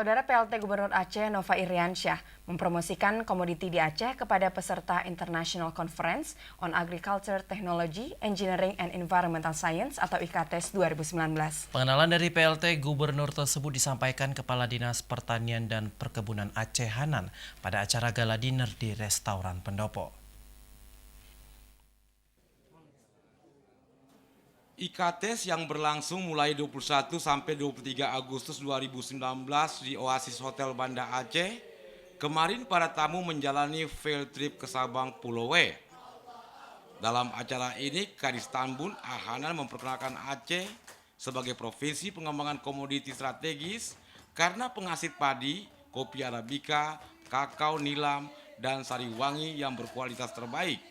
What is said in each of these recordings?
Saudara PLT Gubernur Aceh Nova Iriansyah mempromosikan komoditi di Aceh kepada peserta International Conference on Agriculture Technology, Engineering and Environmental Science atau IKTES 2019. Pengenalan dari PLT Gubernur tersebut disampaikan Kepala Dinas Pertanian dan Perkebunan Aceh Hanan pada acara gala dinner di Restoran Pendopo. IKTES yang berlangsung mulai 21 sampai 23 Agustus 2019 di Oasis Hotel Banda Aceh, kemarin para tamu menjalani field trip ke Sabang Pulau W. Dalam acara ini, Kadis Tanbun Ahanan memperkenalkan Aceh sebagai provinsi pengembangan komoditi strategis karena penghasil padi, kopi Arabica, kakao nilam, dan sari wangi yang berkualitas terbaik.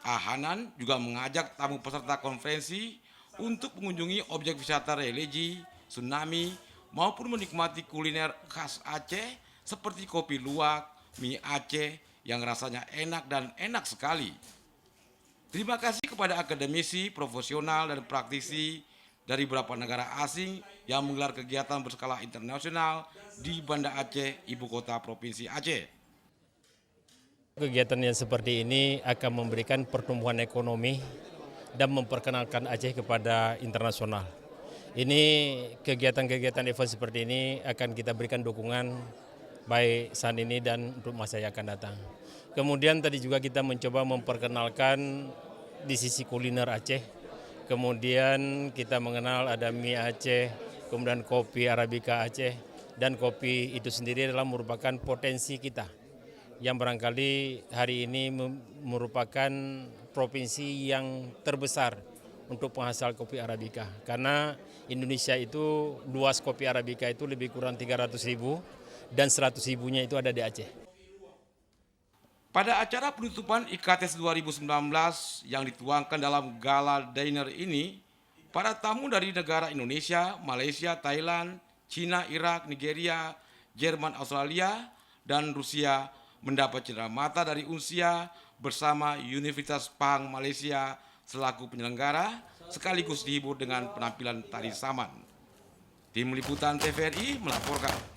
Ahanan juga mengajak tamu peserta konferensi untuk mengunjungi objek wisata religi, tsunami, maupun menikmati kuliner khas Aceh seperti kopi luwak, mie Aceh yang rasanya enak dan enak sekali. Terima kasih kepada akademisi, profesional, dan praktisi dari beberapa negara asing yang menggelar kegiatan berskala internasional di Banda Aceh, ibu kota Provinsi Aceh. Kegiatan yang seperti ini akan memberikan pertumbuhan ekonomi dan memperkenalkan Aceh kepada internasional. Ini kegiatan-kegiatan event seperti ini akan kita berikan dukungan baik saat ini dan untuk masa yang akan datang. Kemudian tadi juga kita mencoba memperkenalkan di sisi kuliner Aceh. Kemudian kita mengenal ada mie Aceh, kemudian kopi Arabica Aceh, dan kopi itu sendiri adalah merupakan potensi kita yang barangkali hari ini merupakan provinsi yang terbesar untuk penghasil kopi Arabica. Karena Indonesia itu luas kopi Arabica itu lebih kurang 300.000 dan 100.000-nya itu ada di Aceh. Pada acara penutupan IKTES 2019 yang dituangkan dalam gala dinner ini, para tamu dari negara Indonesia, Malaysia, Thailand, Cina, Irak, Nigeria, Jerman, Australia, dan Rusia mendapat cendera mata dari Unsia bersama Universitas Pahang Malaysia selaku penyelenggara sekaligus dihibur dengan penampilan tari saman. Tim Liputan TVRI melaporkan.